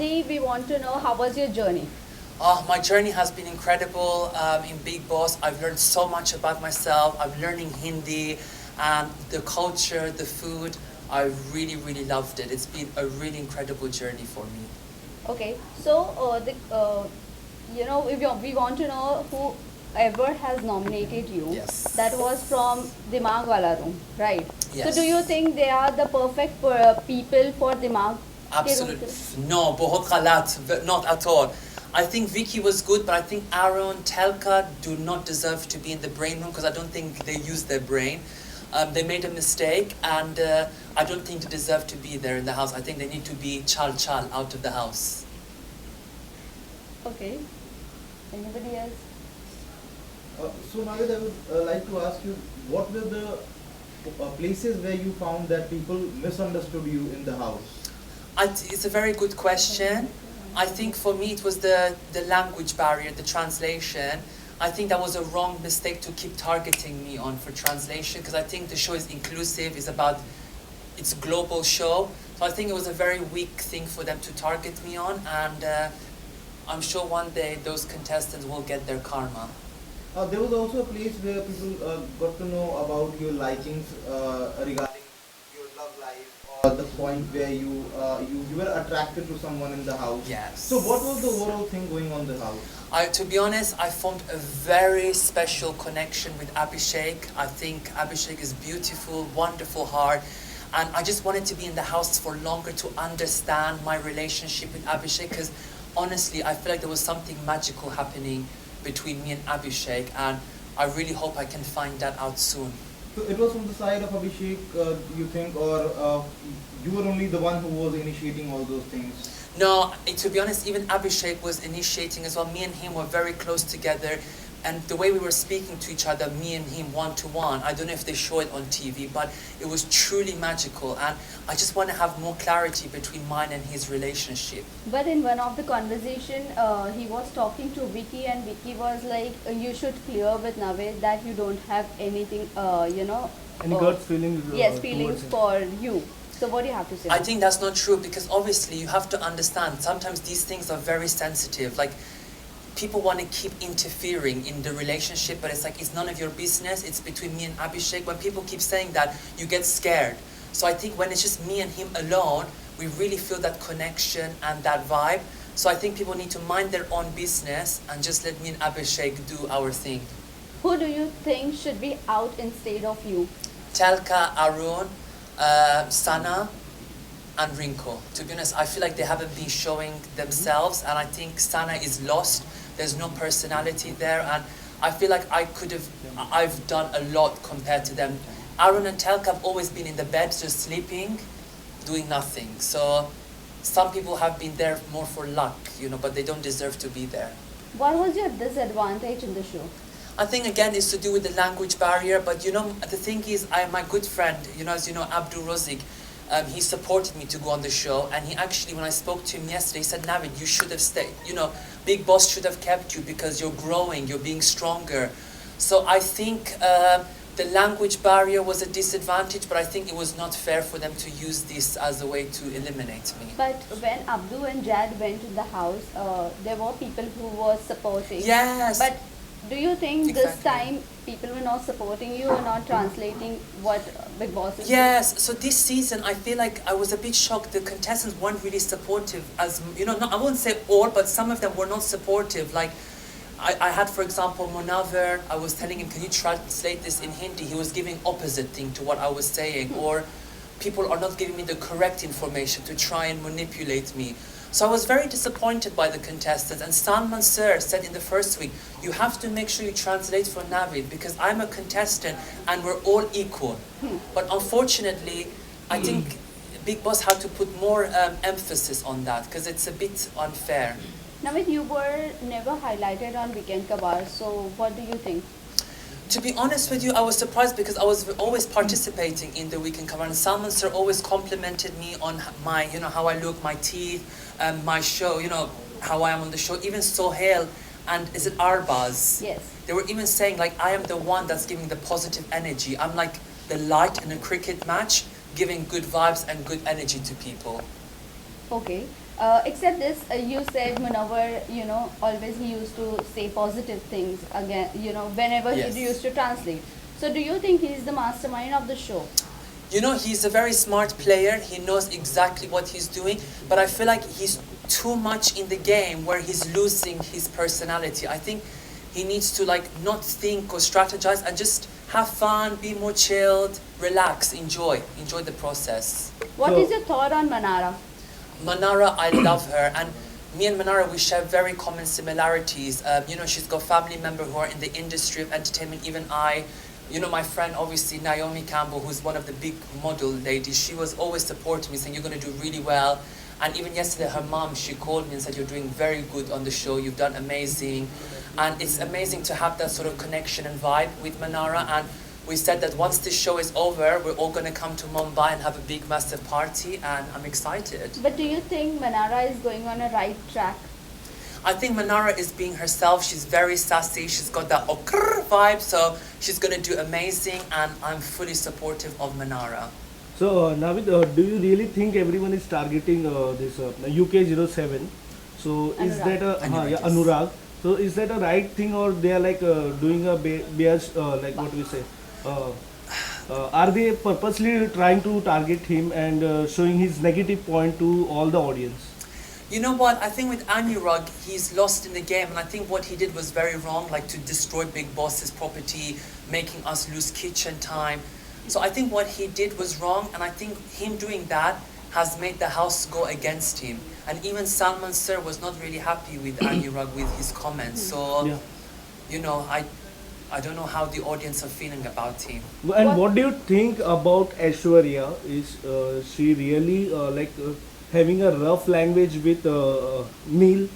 firstly, we want to know how was your journey? My journey has been incredible in Bigg Boss. I've learned so much about myself. I'm learning Hindi and the culture, the food. I really, really loved it. It's been a really incredible journey for me. Okay, so we want to know whoever has nominated you. Yes. That was from Dimag Wala Room, right? Yes. So do you think they are the perfect people for Dimag? Absolutely. No, बहुत गलत, not at all. I think Vicky was good, but I think Aaron, Telka do not deserve to be in the brain room because I don't think they used their brain. They made a mistake, and I don't think they deserve to be there in the house. I think they need to be chal out of the house. Okay. Anybody else? So Navid, I would like to ask you, what were the places where you found that people misunderstood you in the house? It's a very good question. I think for me it was the language barrier, the translation. I think that was a wrong mistake to keep targeting me on for translation because I think the show is inclusive, it's a global show. So I think it was a very weak thing for them to target me on, and I'm sure one day those contestants will get their karma. There was also a place where people got to know about your likings regarding your love life, or the point where you were attracted to someone in the house. Yes. So what was the overall thing going on in the house? To be honest, I formed a very special connection with Abhishek. I think Abhishek is beautiful, wonderful heart, and I just wanted to be in the house for longer to understand my relationship with Abhishek because honestly, I feel like there was something magical happening between me and Abhishek, and I really hope I can find that out soon. So it was from the side of Abhishek, you think, or you were only the one who was initiating all those things? No, to be honest, even Abhishek was initiating as well. Me and him were very close together, and the way we were speaking to each other, me and him one-to-one, I don't know if they show it on TV, but it was truly magical, and I just want to have more clarity between mine and his relationship. But in one of the conversation, he was talking to Vicky, and Vicky was like, "You should clear with Navid that you don't have anything, Any gut feelings? Yes, feelings towards him. for you." So what do you have to say? I think that's not true because obviously you have to understand sometimes these things are very sensitive. Like people want to keep interfering in the relationship, but it's like it's none of your business. It's between me and Abhishek. When people keep saying that, you get scared. So I think when it's just me and him alone, we really feel that connection and that vibe. So I think people need to mind their own business and just let me and Abhishek do our thing. Who do you think should be out instead of you? Telka, Arun, Sana, and Rinko. To be honest, I feel like they haven't been showing themselves, and I think Sana is lost. There's no personality there, and I feel like I've done a lot compared to them. Arun and Telka have always been in the bed, just sleeping, doing nothing. So some people have been there more for luck, but they don't deserve to be there. What was your disadvantage in the show? I think again it's to do with the language barrier, but the thing is, my good friend, as you know, Abdul Razik, he supported me to go on the show, and he actually, when I spoke to him yesterday, he said, Navid, you should have stayed, Bigg Boss should have kept you because you're growing, you're being stronger. So I think the language barrier was a disadvantage, but I think it was not fair for them to use this as a way to eliminate me. But when Abdu and Jad went to the house, there were people who were supporting. Yes. But do you think this Exactly. time people were not supporting you or not translating what Bigg Boss is doing? Yes, so this season I feel like I was a bit shocked. The contestants weren't really supportive as, I won't say all, but some of them were not supportive. Like, I had, for example, Munawar, I was telling him, can you translate this in Hindi? He was giving opposite thing to what I was saying. Or people are not giving me the correct information to try and manipulate me. So I was very disappointed by the contestants. And Salman Sir said in the first week, you have to make sure you translate for Navid because I'm a contestant and we're all equal. But unfortunately, I think Bigg Boss had to put more emphasis on that because it's a bit unfair. Navid, you were never highlighted on Weekend Kabar, so what do you think? To be honest with you, I was surprised because I was always participating in the Weekend Cover, and Salman Sir always complimented me on my, how I look, my teeth, my show, how I am on the show. Even Sohail and is it Arbaz? Yes. They were even saying like I am the one that's giving the positive energy. I'm like the light in a cricket match, giving good vibes and good energy to people. Okay. Except this, you said Munawar, always he used to say positive things again, whenever Yes. he used to translate. So do you think he's the mastermind of the show? You know, he's a very smart player. He knows exactly what he's doing, but I feel like he's too much in the game where he's losing his personality. I think he needs to like not think or strategize and just have fun, be more chilled, relax, enjoy the process. What So- is your thought on Manara? Manara, I love her, and me and Manara, we share very common similarities. She's got family members who are in the industry of entertainment. Even I, my friend, obviously Naomi Campbell, who's one of the big model ladies, she was always supporting me, saying you're going to do really well. And even yesterday, her mom, she called me and said, you're doing very good on the show. You've done amazing. And it's amazing to have that sort of connection and vibe with Manara. And we said that once this show is over, we're all going to come to Mumbai and have a big, massive party. And I'm excited. But do you think Manara is going on a right track? I think Manara is being herself. She's very sassy. She's got that okrr vibe. So she's going to do amazing. And I'm fully supportive of Manara. So, Navid, do you really think everyone is targeting this UK07? So, is Anurag. that a Anurag, yeah, yes. Anurag? So, is that a right thing, or they are like doing a bias, like what we say? Are they purposely trying to target him and showing his negative point to all the audience? You know what? I think with Anurag, he's lost in the game, and I think what he did was very wrong, like to destroy Big Boss's property, making us lose kitchen time. So I think what he did was wrong, and I think him doing that has made the house go against him. And even Salman Sir was not really happy with Anurag with his comments. So, Yeah. I don't know how the audience are feeling about him. And what do you think about Aishwarya? Is she really having a rough language with Neil?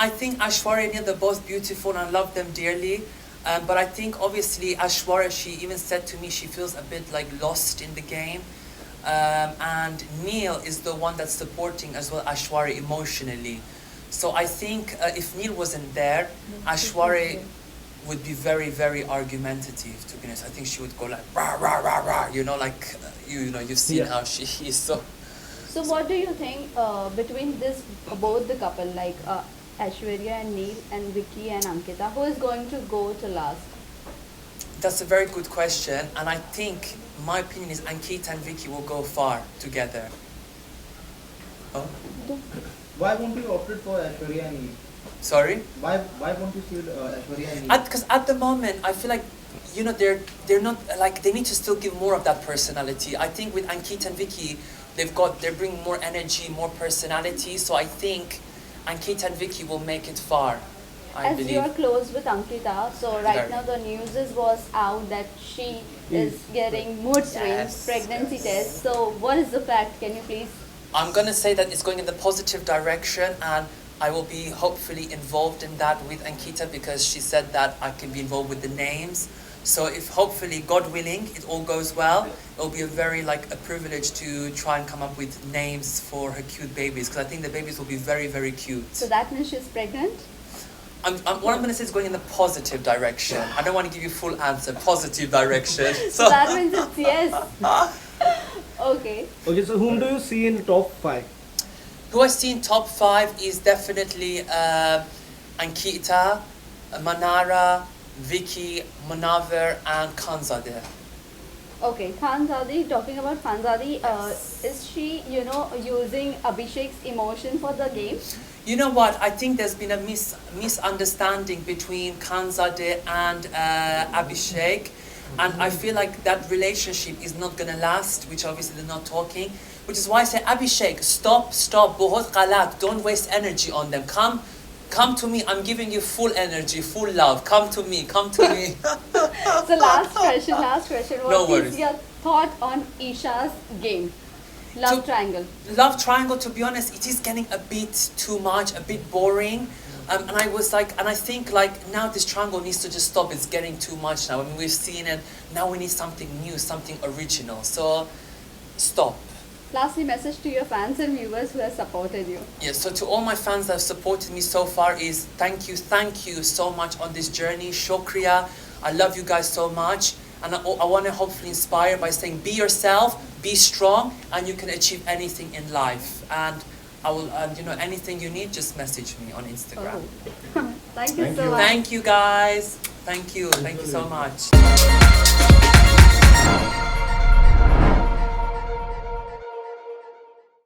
I think Aishwarya and Neil, they're both beautiful and I love them dearly. But I think obviously Aishwarya, she even said to me she feels a bit like lost in the game. And Neil is the one that's supporting as well Aishwarya emotionally. So I think if Neil wasn't there, Aishwarya would be very, very argumentative, to be honest. I think she would go like, rah, rah, rah, rah, you've seen Yeah. how she is. So what do you think between both the couple, like Aishwarya and Neil and Vicky and Ankita, who is going to go to last? That's a very good question, and I think my opinion is Ankita and Vicky will go far together. Oh, Why won't you opt for Aishwarya and Neil? sorry. Why won't you see Aishwarya and Neil? Because at the moment, I feel like they're not like they need to still give more of that personality. I think with Ankita and Vicky, they're bringing more energy, more personality. So I think Ankita and Vicky will make it far. I As believe. you are close with Ankita, so right Very. now the news was out that she is getting mood swings, Yes, pregnancy yes. test. So what is the fact? Can you please? I'm gonna say that it's going in the positive direction, and I will be hopefully involved in that with Ankita because she said that I can be involved with the names. So if hopefully, God willing, it all goes well, it'll be a very a privilege to try and come up with names for her cute babies because I think the babies will be very, very cute. So that means she's pregnant. What I'm going to say is going in the positive direction. I don't want to give you full answer. Positive direction. So that means it's yes. Okay. Okay, so whom do you see in top 5? Who I see in top 5 is definitely Ankita, Manara, Vicky, Munawar, and Khanzadeh. Okay, Khanzadi, talking about Khanzadi, is she, using Abhishek's emotion for the game? You know what? I think there's been a misunderstanding between Khanzadeh and Abhishek. And I feel like that relationship is not going to last, which obviously they're not talking. Which is why I say, Abhishek, stop, bahut galat, don't waste energy on them. Come to me, I'm giving you full energy, full love. Come to me. So last question. No What worries. is your thought on Isha's game? Love So- triangle. Love Triangle, to be honest, it is getting a bit too much, a bit boring. And I think now this triangle needs to just stop. It's getting too much now. I mean, we've seen it. Now we need something new, something original. So, stop. Lastly, message to your fans and viewers who have supported you. Yes, so to all my fans that have supported me so far is thank you so much on this journey. Shukriya. I love you guys so much. And I want to hopefully inspire by saying be yourself, be strong, and you can achieve anything in life. And I will, and anything you need, just message me on Instagram. Oh. Thank you Thank so you. much. Thank you guys. Thank you so much.